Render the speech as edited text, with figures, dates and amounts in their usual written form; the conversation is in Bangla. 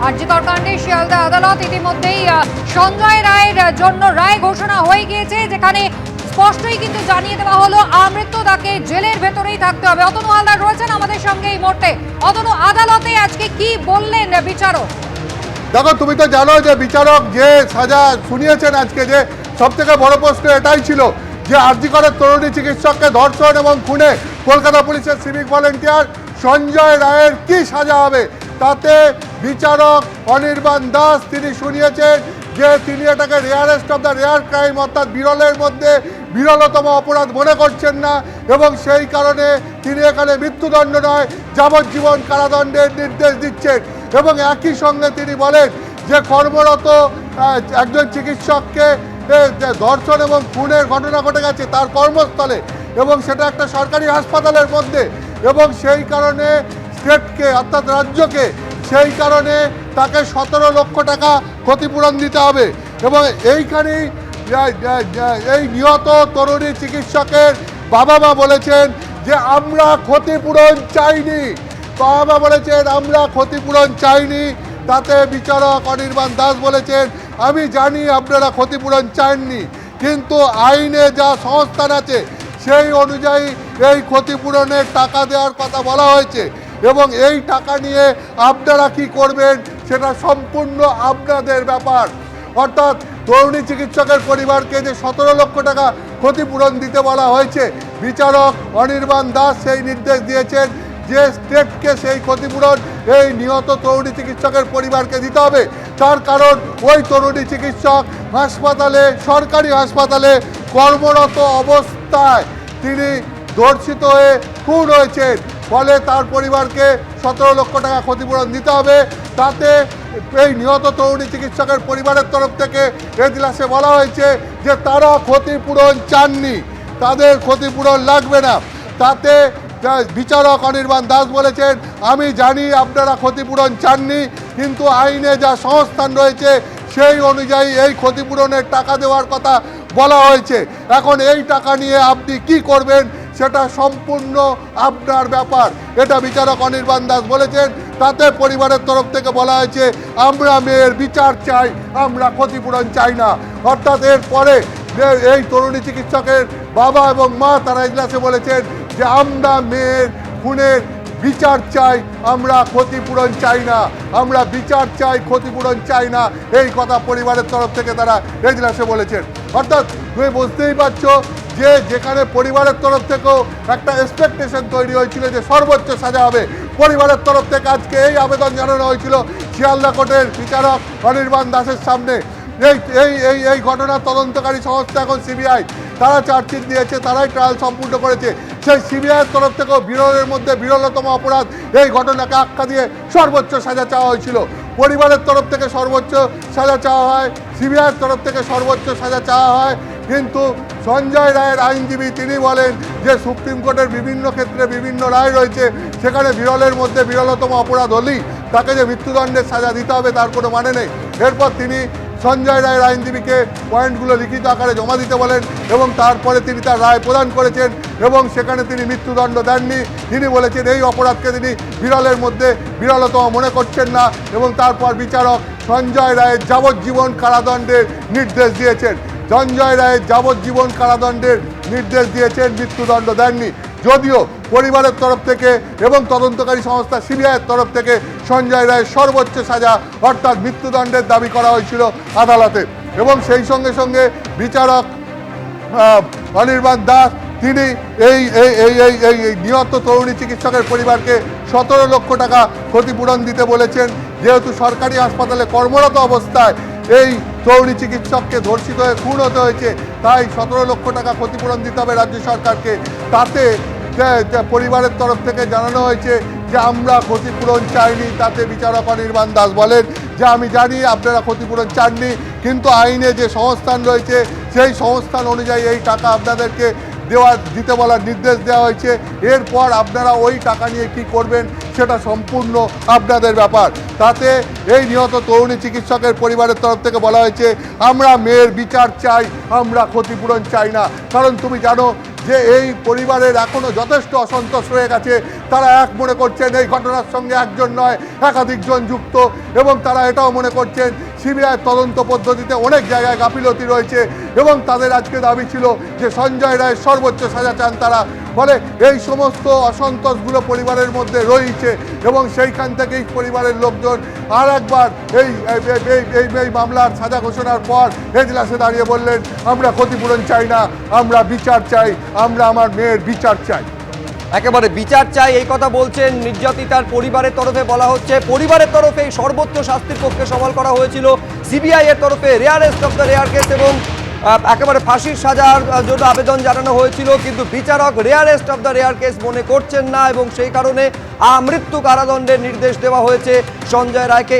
জি কর কাণ্ডে শিয়ালদা আদালত ইতিমধ্যেই সঞ্জয় রায়ের জন্য রায় ঘোষণা হয়ে গিয়েছে, যেখানে স্পষ্টই কিন্তু জানিয়ে দেওয়া হলো আমৃত্যু তাকে জেলের ভেতরেই থাকতে হবে। অতনু হালদার রয়েছেন আমাদের সঙ্গে এই মুহূর্তে। অতনু, আদালতে আজকে কি বললেন বিচারক? দেখো, তুমি তো জানো যে বিচারক যে সাজা শুনিয়েছেন আজকে, যে সব থেকে বড় প্রশ্ন এটাই ছিল যে আরজি করের তরুণী চিকিৎসককে ধর্ষণ এবং খুনে কলকাতা পুলিশের সিভিক ভলেন্টিয়ার সঞ্জয় রায়ের কি সাজা হবে। তাতে বিচারক অনির্বাণ দাস তিনি শুনিয়েছেন যে তিনি এটাকে rarest of the rare crime, অর্থাৎ বিরলের মধ্যে বিরলতম অপরাধ মনে করছেন না, এবং সেই কারণে তিনি এখানে মৃত্যুদণ্ড নয় যাবজ্জীবন কারাদণ্ডের নির্দেশ দিচ্ছেন। এবং একই সঙ্গে তিনি বলেন যে কর্মরত একজন চিকিৎসককে ধর্ষণ এবং খুনের ঘটনা ঘটে গেছে তার কর্মস্থলে, এবং সেটা একটা সরকারি হাসপাতালের মধ্যে, এবং সেই কারণে স্টেটকে অর্থাৎ রাজ্যকে সেই কারণে তাকে 17 লক্ষ টাকা ক্ষতিপূরণ দিতে হবে। এবং এইখানেই এই নিহত তরুণী চিকিৎসকের বাবা মা বলেছেন যে আমরা ক্ষতিপূরণ চাইনি, বাবা মা বলেছেন আমরা ক্ষতিপূরণ চাইনি। তাতে বিচারক অনির্বাণ দাস বলেছেন আমি জানি আপনারা ক্ষতিপূরণ চাননি, কিন্তু আইনে যা সংস্থান আছে সেই অনুযায়ী এই ক্ষতিপূরণের টাকা দেওয়ার কথা বলা হয়েছে, এবং এই টাকা নিয়ে আপনারা কি করবেন সেটা সম্পূর্ণ আপনাদের ব্যাপার। অর্থাৎ তরুণী চিকিৎসকের পরিবারকে যে 17 লক্ষ টাকা ক্ষতিপূরণ দিতে বলা হয়েছে, বিচারক অনির্বাণ দাস সেই নির্দেশ দিয়েছেন যে স্টেটকে সেই ক্ষতিপূরণ এই নিহত তরুণী চিকিৎসকের পরিবারকে দিতে হবে। তার কারণ ওই তরুণী চিকিৎসক হাসপাতালে, সরকারি হাসপাতালে কর্মরত অবস্থায় তিনি ধর্ষিত হয়ে খুন হয়েছেন, ফলে তার পরিবারকে 17 লক্ষ টাকা ক্ষতিপূরণ দিতে হবে। তাতে এই নিহত তরুণী চিকিৎসকের পরিবারের তরফ থেকে এজলাসে বলা হয়েছে যে তারা ক্ষতিপূরণ চাননি, তাদের ক্ষতিপূরণ লাগবে না। তাতে বিচারক অনির্বাণ দাস বলেছেন আমি জানি আপনারা ক্ষতিপূরণ চাননি, কিন্তু আইনে যা সংস্থান রয়েছে সেই অনুযায়ী এই ক্ষতিপূরণের টাকা দেওয়ার কথা বলা হয়েছে। এখন এই টাকা নিয়ে আপনি কি করবেন সেটা সম্পূর্ণ আপনার ব্যাপার, এটা বিচারক অনির্বাণ দাস বলেছেন। তাতে পরিবারের তরফ থেকে বলা হয়েছে আমরা মেয়ের বিচার চাই, আমরা ক্ষতিপূরণ চাই না। অর্থাৎ এরপরে এই তরুণী চিকিৎসকের বাবা এবং মা তারা এজলাসে বলেছেন যে আমরা মেয়ের খুনের বিচার চাই, আমরা ক্ষতিপূরণ চাই না, আমরা বিচার চাই, ক্ষতিপূরণ চাই না, এই কথা পরিবারের তরফ থেকে তারা এজলাসে বলেছেন। অর্থাৎ তুমি বুঝতেই পারছো যে যেখানে পরিবারের তরফ থেকেও একটা এক্সপেকটেশন তৈরি হয়েছিল যে সর্বোচ্চ সাজা হবে, পরিবারের তরফ থেকে আজকে এই আবেদন জানানো হয়েছিল শিয়ালদা কোর্টের বিচারক অনির্বাণ দাসের সামনে। এই ঘটনার তদন্তকারী সংস্থা এখন সিবিআই, তারা চার্জশিট দিয়েছে, তারাই ট্রায়াল সম্পূর্ণ করেছে। সেই সিবিআইয়ের তরফ থেকেও বিরলের মধ্যে বিরলতম অপরাধ এই ঘটনাকে আখ্যা দিয়ে সর্বোচ্চ সাজা চাওয়া হয়েছিল। পরিবারের তরফ থেকে সর্বোচ্চ সাজা চাওয়া হয়, সিবিআইয়ের তরফ থেকে সর্বোচ্চ সাজা চাওয়া হয়, কিন্তু সঞ্জয় রায়ের আইনজীবী তিনি বলেন যে সুপ্রিম কোর্টের বিভিন্ন ক্ষেত্রে বিভিন্ন রায় রয়েছে, সেখানে বিরলের মধ্যে বিরলতম অপরাধ হলেই তাকে যে মৃত্যুদণ্ডের সাজা দিতে হবে তার কোনো মানে নেই। এরপর তিনি সঞ্জয় রায়ের আইনজীবীকে পয়েন্টগুলো লিখিত আকারে জমা দিতে বলেন, এবং তারপরে তিনি তার রায় প্রদান করেছেন, এবং সেখানে তিনি মৃত্যুদণ্ড দেননি। তিনি বলেছেন এই অপরাধকে তিনি বিরলের মধ্যে বিরলতম মনে করছেন না, এবং তারপর বিচারক সঞ্জয় রায়ের যাবজ্জীবন কারাদণ্ডের নির্দেশ দিয়েছেন। সঞ্জয় রায়ের যাবজ্জীবন কারাদণ্ডের নির্দেশ দিয়েছেন, মৃত্যুদণ্ড দেননি। যদিও পরিবারের তরফ থেকে এবং তদন্তকারী সংস্থা সিবিআইয়ের তরফ থেকে সঞ্জয় রায়ের সর্বোচ্চ সাজা অর্থাৎ মৃত্যুদণ্ডের দাবি করা হয়েছিল আদালতে, এবং সেই সঙ্গে সঙ্গে বিচারক অনির্বাণ দাস তিনি এই নিহত তরুণী চিকিৎসকের পরিবারকে 17 লক্ষ টাকা ক্ষতিপূরণ দিতে বলেছেন। যেহেতু সরকারি হাসপাতালে কর্মরত অবস্থায় এই তরুণী চিকিৎসককে ধর্ষিত হয়ে খুন হতে হয়েছে, তাই 17 লক্ষ টাকা ক্ষতিপূরণ দিতে হবে রাজ্য সরকারকে। তাতে পরিবারের তরফ থেকে জানানো হয়েছে যে আমরা ক্ষতিপূরণ চাইনি। তাতে বিচারক অনির্বাণ দাস বলেন যে আমি জানি আপনারা ক্ষতিপূরণ চাননি, কিন্তু আইনে যে সংস্থান রয়েছে সেই সংস্থান অনুযায়ী এই টাকা আপনাদেরকে দিতে বলার নির্দেশ দেওয়া হয়েছে। এরপর আপনারা ওই টাকা নিয়ে কি করবেন সেটা সম্পূর্ণ আপনাদের ব্যাপার। তাতে এই নিহত তরুণী চিকিৎসকের পরিবারের তরফ থেকে বলা হয়েছে আমরা মেয়ের বিচার চাই, আমরা ক্ষতিপূরণ চাই না। কারণ তুমি জানো যে এই পরিবারের এখনো যথেষ্ট অসন্তোষ রয়ে গেছে। তারা এক মনে করছেন এই ঘটনার সঙ্গে একজন নয় একাধিকজন যুক্ত, এবং তারা এটাও মনে করছেন সিবিআই তদন্ত পদ্ধতিতে অনেক জায়গায় গাফিলতি রয়েছে, এবং তাদের আজকে দাবি ছিল যে সঞ্জয় রায়ের সর্বোচ্চ সাজা চান তারা। ফলে এই সমস্ত অসন্তোষগুলো পরিবারের মধ্যে রয়েছে, এবং সেইখান থেকেই পরিবারের লোকজন আর একবার এই মামলার সাজা ঘোষণার পর এজলাসে দাঁড়িয়ে বললেন, আমরা ক্ষতিপূরণ চাই না, আমরা বিচার চাই, আমরা আমার মেয়ের বিচার চাই। একেবারে বিচার চাই এই কথা বলছেন নির্যাতিতার পরিবারের তরফে। বলা হচ্ছে পরিবারের তরফে এই সর্বোচ্চ শাস্তির পক্ষে সওয়াল করা হয়েছিল, সিবিআই এর তরফে rarest of the rare case এবং একেবারে ফাঁসির সাজার জন্য আবেদন জানানো হয়েছিল, কিন্তু বিচারক rarest of the rare case মনে করছেন না এবং সেই কারণে আমৃত্যু কারাদণ্ডের নির্দেশ দেওয়া হয়েছে সঞ্জয় রায়কে।